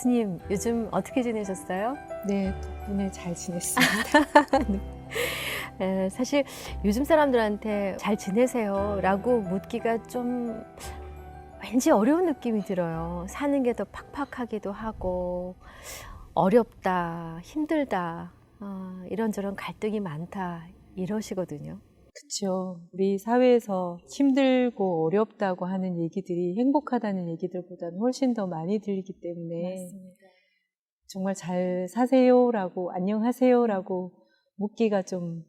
스님, 요즘 어떻게 지내셨어요? 네, 덕분에 잘 지냈습니다. 사실 요즘 사람들한테 잘 지내세요 라고 묻기가 좀 왠지 어려운 느낌이 들어요. 사는 게 더 팍팍하기도 하고 어렵다, 힘들다, 이런저런 갈등이 많다 이러시거든요. 그렇죠. 우리 사회에서 힘들고 어렵다고 하는 얘기들이 행복하다는 얘기들보다는 훨씬 더 많이 들리기 때문에 맞습니다. 정말 잘 사세요라고 안녕하세요라고 묻기가 좀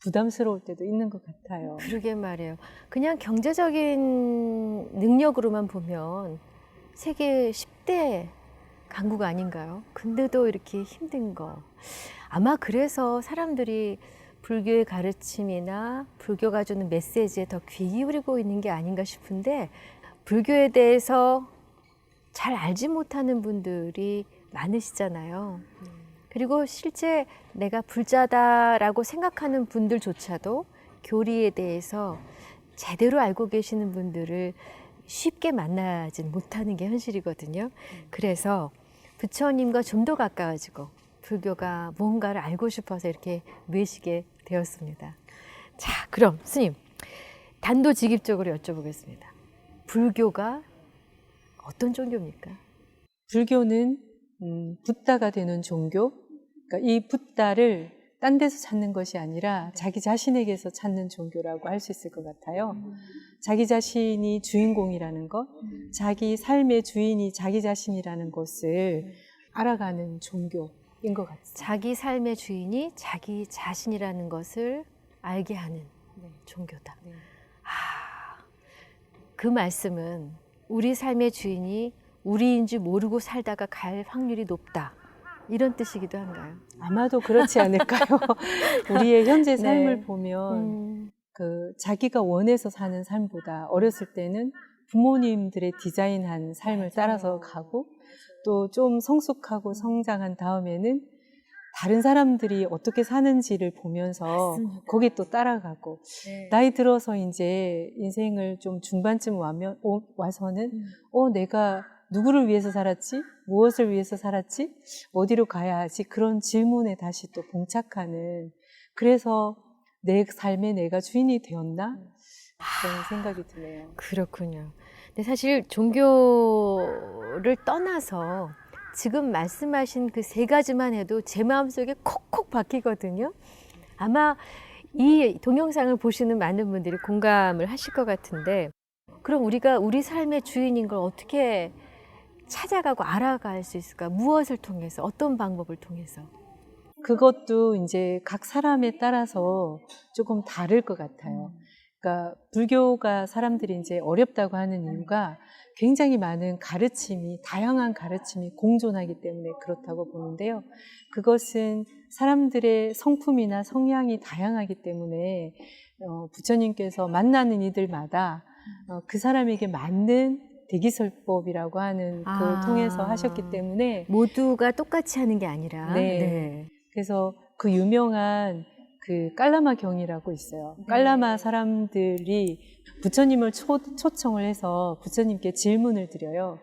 부담스러울 때도 있는 것 같아요. 그러게 말이에요. 그냥 경제적인 능력으로만 보면 세계 10대 강국 아닌가요? 근데도 이렇게 힘든 거. 아마 그래서 사람들이 불교의 가르침이나 불교가 주는 메시지에 더 귀 기울이고 있는 게 아닌가 싶은데, 불교에 대해서 잘 알지 못하는 분들이 많으시잖아요. 그리고 실제 내가 불자다라고 생각하는 분들조차도 교리에 대해서 제대로 알고 계시는 분들을 쉽게 만나진 못하는 게 현실이거든요. 그래서 부처님과 좀 더 가까워지고 불교가 뭔가를 알고 싶어서 이렇게 모시게 되었습니다. 자, 그럼 스님, 단도직입적으로 여쭤보겠습니다. 불교가 어떤 종교입니까? 불교는 붓다가 되는 종교. 그러니까 이 붓다를 딴 데서 찾는 것이 아니라 자기 자신에게서 찾는 종교라고 할 수 있을 것 같아요. 자기 자신이 주인공이라는 것, 자기 삶의 주인이 자기 자신이라는 것을 알아가는 종교인 것 같습니다. 자기 삶의 주인이 자기 자신이라는 것을 알게 하는 종교다. 네. 그 말씀은 우리 삶의 주인이 우리인지 모르고 살다가 갈 확률이 높다, 이런 뜻이기도 한가요? 아마도 그렇지 않을까요? 우리의 현재 삶을 네. 보면 자기가 원해서 사는 삶보다 어렸을 때는 부모님들의 디자인한 삶을 따라서 가고, 또 좀 성숙하고 성장한 다음에는 다른 사람들이 어떻게 사는지를 보면서 맞습니다. 거기에 또 따라가고, 네. 나이 들어서 이제 인생을 좀 중반쯤 와서는 내가 누구를 위해서 살았지? 무엇을 위해서 살았지? 어디로 가야 하지? 그런 질문에 다시 또 봉착하는, 그래서 내 삶에 내가 주인이 되었나? 그런 생각이 드네요. 그렇군요. 근데 사실 종교를 떠나서 지금 말씀하신 그 세 가지만 해도 제 마음속에 콕콕 박히거든요. 아마 이 동영상을 보시는 많은 분들이 공감을 하실 것 같은데, 그럼 우리가 우리 삶의 주인인 걸 어떻게 찾아가고 알아갈 수 있을까? 무엇을 통해서, 어떤 방법을 통해서? 그것도 이제 각 사람에 따라서 조금 다를 것 같아요. 그러니까 불교가 사람들이 이제 어렵다고 하는 이유가 굉장히 많은 다양한 가르침이 공존하기 때문에 그렇다고 보는데요. 그것은 사람들의 성품이나 성향이 다양하기 때문에 부처님께서 만나는 이들마다 그 사람에게 맞는 대기설법이라고 하는 그걸 통해서 하셨기 때문에 모두가 똑같이 하는 게 아니라. 네. 그래서 그 유명한 그 깔라마 경이라고 있어요. 깔라마 사람들이 부처님을 초청을 해서 부처님께 질문을 드려요.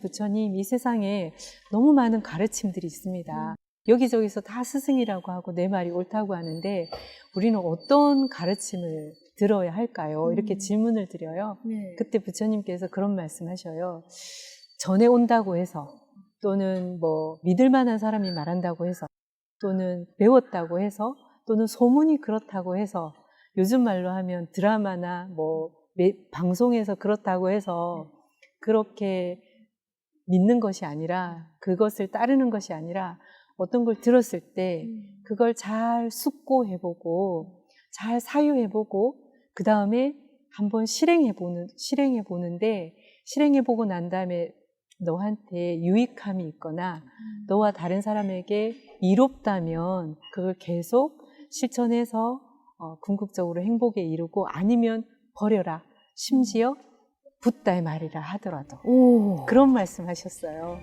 부처님, 이 세상에 너무 많은 가르침들이 있습니다. 여기저기서 다 스승이라고 하고 내 말이 옳다고 하는데 우리는 어떤 가르침을 들어야 할까요? 이렇게 질문을 드려요. 네. 그때 부처님께서 그런 말씀하셔요. 전에 온다고 해서, 또는 뭐 믿을 만한 사람이 말한다고 해서, 또는 배웠다고 해서, 또는 소문이 그렇다고 해서, 요즘 말로 하면 드라마나 뭐 방송에서 그렇다고 해서 그렇게 믿는 것이 아니라, 그것을 따르는 것이 아니라, 어떤 걸 들었을 때 그걸 잘 숙고해보고 잘 사유해보고 그 다음에 한번 실행해보는데, 실행해보고 난 다음에 너한테 유익함이 있거나 너와 다른 사람에게 이롭다면 그걸 계속 실천해서 궁극적으로 행복에 이르고, 아니면 버려라. 심지어 붓다의 말이라 하더라도. 그런 말씀 하셨어요.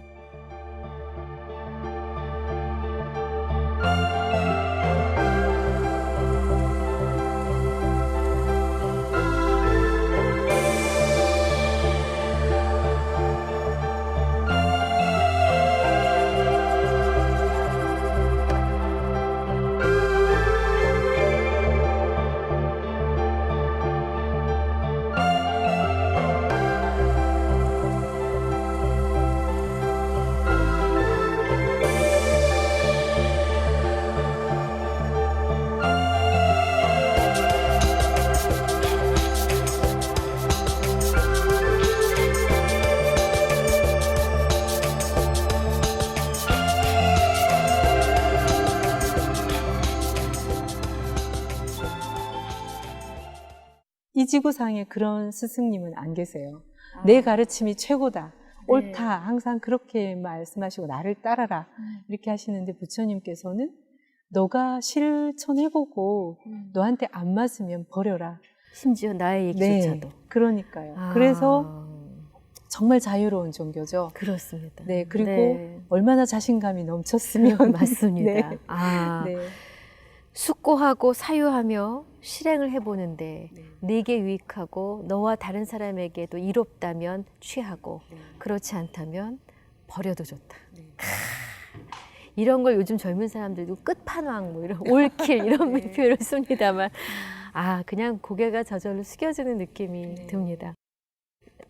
지구상에 그런 스승님은 안 계세요. 내 가르침이 최고다. 옳다. 항상 그렇게 말씀하시고 나를 따라라. 이렇게 하시는데 부처님께서는 너가 실천해보고 너한테 안 맞으면 버려라. 심지어 나의 얘기조차도. 네, 그러니까요. 그래서 정말 자유로운 종교죠. 그렇습니다. 네, 그리고 네. 얼마나 자신감이 넘쳤으면. 맞습니다. 네. 네. 네. 숙고하고 사유하며 실행을 해보는데 내게 유익하고 너와 다른 사람에게도 이롭다면 취하고 그렇지 않다면 버려도 좋다. 이런 걸 요즘 젊은 사람들도 끝판왕 뭐 이런 올킬 이런 표현을 씁니다만 그냥 고개가 저절로 숙여지는 느낌이 듭니다.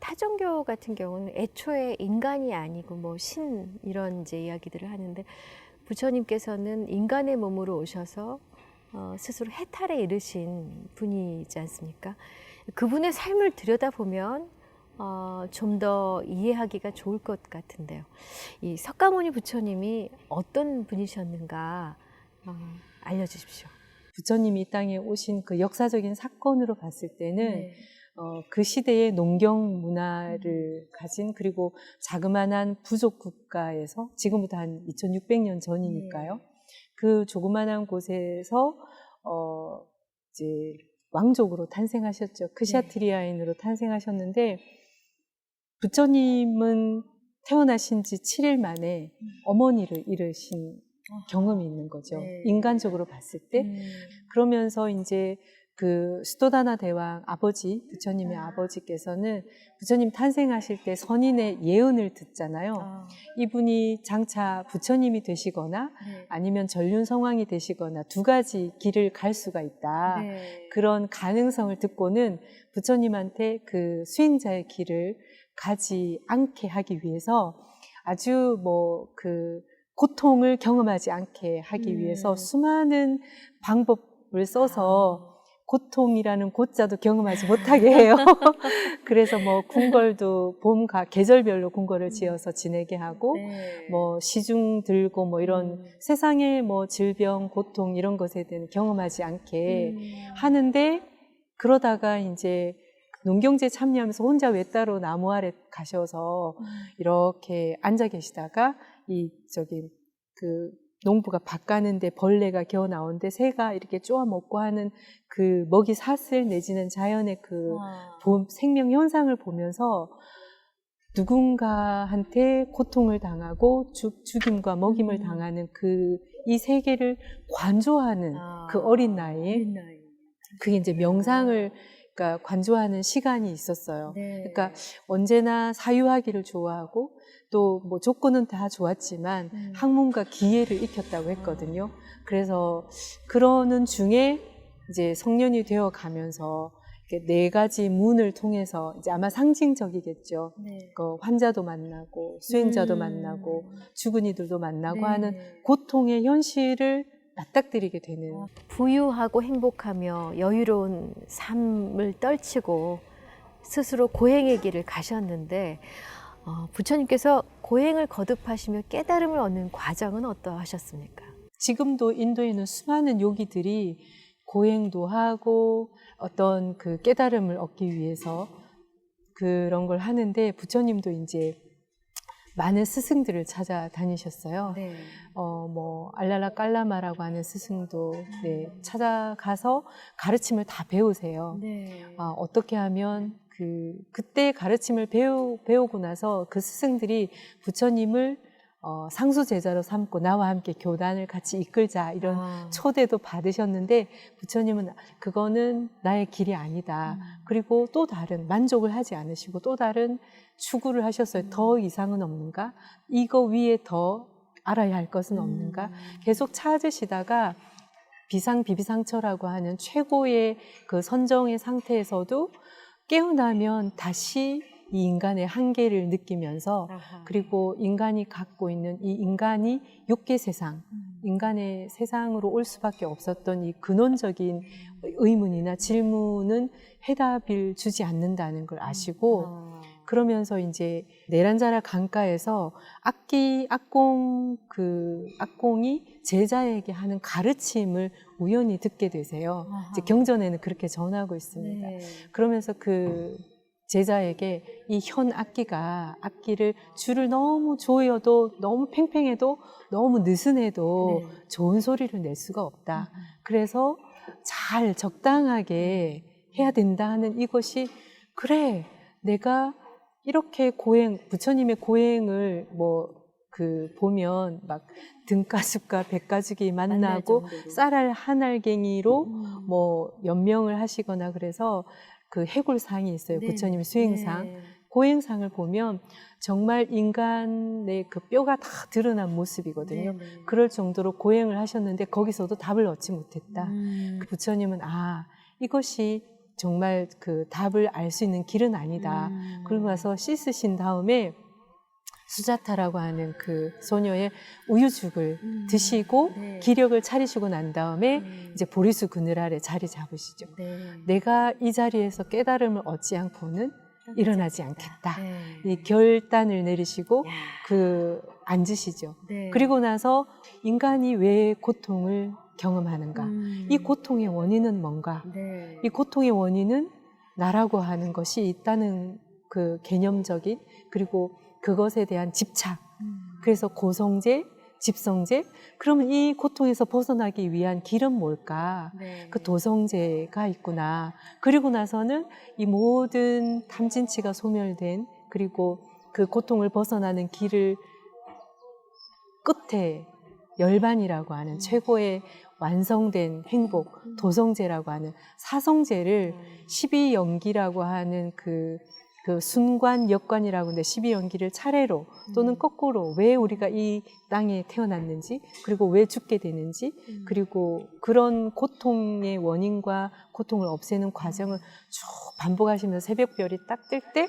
타종교 같은 경우는 애초에 인간이 아니고 뭐 신 이런 이제 이야기들을 하는데 부처님께서는 인간의 몸으로 오셔서 스스로 해탈에 이르신 분이지 않습니까? 그분의 삶을 들여다보면 좀 더 이해하기가 좋을 것 같은데요. 이 석가모니 부처님이 어떤 분이셨는가 알려주십시오. 부처님이 이 땅에 오신 그 역사적인 사건으로 봤을 때는 그 시대의 농경 문화를 가진 그리고 자그마한 부족 국가에서 지금부터 한 2600년 전이니까요. 그 조그마한 곳에서 이제 왕족으로 탄생하셨죠. 크샤트리아인으로 탄생하셨는데 부처님은 태어나신 지 7일 만에 어머니를 잃으신 경험이 있는 거죠. 인간적으로 봤을 때. 그러면서 이제 그 수도다나 대왕 아버지, 부처님의 아버지께서는 부처님 탄생하실 때 선인의 예언을 듣잖아요. 이분이 장차 부처님이 되시거나 아니면 전륜성왕이 되시거나 두 가지 길을 갈 수가 있다. 그런 가능성을 듣고는 부처님한테 그 수행자의 길을 가지 않게 하기 위해서 아주 그 고통을 경험하지 않게 하기 위해서 수많은 방법을 써서 고통이라는 고자도 경험하지 못하게 해요. 그래서 궁궐도 계절별로 궁궐을 지어서 지내게 하고, 시중 들고 이런 세상의 질병, 고통 이런 것에 대한 경험하지 않게 하는데, 그러다가 이제 농경지에 참여하면서 혼자 외따로 나무 아래 가셔서 이렇게 앉아 계시다가 농부가 밭 가는데 벌레가 기어 나오는데 새가 이렇게 쪼아 먹고 하는 그 먹이 사슬 내지는 자연의 그 생명 현상을 보면서 누군가한테 고통을 당하고 죽임과 먹임을 당하는 이 세계를 관조하는 그 어린 나이에 그게 이제 명상을 관조하는 시간이 있었어요. 그러니까 언제나 사유하기를 좋아하고 또 조건은 다 좋았지만 학문과 기회를 익혔다고 했거든요. 그래서 그러는 중에 이제 성년이 되어 가면서 네 가지 문을 통해서 이제 아마 상징적이겠죠. 그 환자도 만나고 수행자도 만나고 죽은 이들도 만나고 하는 고통의 현실을 맞닥뜨리게 되는. 부유하고 행복하며 여유로운 삶을 떨치고 스스로 고행의 길을 가셨는데 부처님께서 고행을 거듭하시며 깨달음을 얻는 과정은 어떠하셨습니까? 지금도 인도에는 수많은 요기들이 고행도 하고 어떤 그 깨달음을 얻기 위해서 그런 걸 하는데 부처님도 이제 많은 스승들을 찾아다니셨어요. 알랄라 깔라마라고 하는 스승도 찾아가서 가르침을 다 배우세요. 어떻게 하면 그때 가르침을 배우고 나서 그 스승들이 부처님을 상수 제자로 삼고 나와 함께 교단을 같이 이끌자 이런 초대도 받으셨는데 부처님은 그거는 나의 길이 아니다. 그리고 또 다른 만족을 하지 않으시고 또 다른 추구를 하셨어요. 더 이상은 없는가? 이거 위에 더 알아야 할 것은 없는가? 계속 찾으시다가 비상비비상처라고 하는 최고의 그 선정의 상태에서도 깨어나면 다시 이 인간의 한계를 느끼면서 그리고 인간이 갖고 있는 이 인간이 육계 세상, 인간의 세상으로 올 수밖에 없었던 이 근원적인 의문이나 질문은 해답을 주지 않는다는 걸 아시고 그러면서 이제 내란자라 강가에서 악공이 제자에게 하는 가르침을 우연히 듣게 되세요. 이제 경전에는 그렇게 전하고 있습니다. 네. 그러면서 그 제자에게 이 현 악기를 줄을 너무 조여도 너무 팽팽해도 너무 느슨해도 네. 좋은 소리를 낼 수가 없다. 그래서 잘 적당하게 해야 된다 하는 이것이 그래 내가 이렇게 부처님의 고행을 보면 막 등가죽과 백가죽이 만나고 정도로. 쌀알 한 알갱이로 연명을 하시거나 그래서 그 해골상이 있어요. 네. 부처님 수행상. 네. 고행상을 보면 정말 인간의 그 뼈가 다 드러난 모습이거든요. 네, 네. 그럴 정도로 고행을 하셨는데 거기서도 답을 얻지 못했다. 그 부처님은 이것이 정말 그 답을 알 수 있는 길은 아니다. 그러고 나서 씻으신 다음에 수자타라고 하는 그 소녀의 우유죽을 드시고 네. 기력을 차리시고 난 다음에 이제 보리수 그늘 아래 자리 잡으시죠. 네. 내가 이 자리에서 깨달음을 얻지 않고는 일어나지 않겠다. 네. 이 결단을 내리시고 야. 앉으시죠. 네. 그리고 나서 인간이 왜 고통을 경험하는가? 이 고통의 원인은 뭔가? 네. 이 고통의 원인은 나라고 하는 것이 있다는 그 개념적인 그리고 그것에 대한 집착. 그래서 고성제, 집성제. 그러면 이 고통에서 벗어나기 위한 길은 뭘까? 네. 그 도성제가 있구나. 그리고 나서는 이 모든 탐진치가 소멸된 그리고 그 고통을 벗어나는 길을 끝에 열반이라고 하는 최고의 완성된 행복, 도성제라고 하는 사성제를 12연기라고 하는 그 순관, 역관이라고 하는데 12연기를 차례로 또는 거꾸로 왜 우리가 이 땅에 태어났는지 그리고 왜 죽게 되는지 그리고 그런 고통의 원인과 고통을 없애는 과정을 쭉 반복하시면서 새벽별이 딱 뜰 때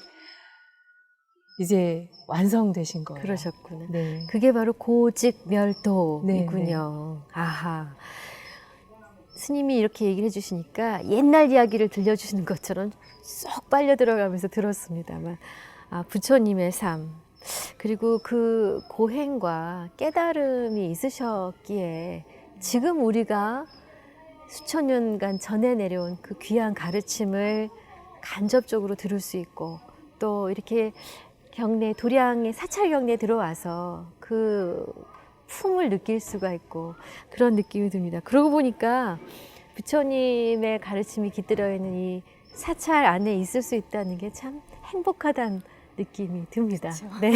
이제 완성되신 거예요. 그러셨구나. 네. 그게 바로 고직멸도이군요. 네, 아하. 스님이 이렇게 얘기를 해주시니까 옛날 이야기를 들려주시는 것처럼 쏙 빨려 들어가면서 들었습니다만, 부처님의 삶, 그리고 그 고행과 깨달음이 있으셨기에 지금 우리가 수천 년간 전해 내려온 그 귀한 가르침을 간접적으로 들을 수 있고 또 이렇게 도량의 사찰 경내에 들어와서 그 품을 느낄 수가 있고 그런 느낌이 듭니다. 그러고 보니까 부처님의 가르침이 깃들어 있는 이 사찰 안에 있을 수 있다는 게 참 행복하다는 느낌이 듭니다. 그렇죠. 네.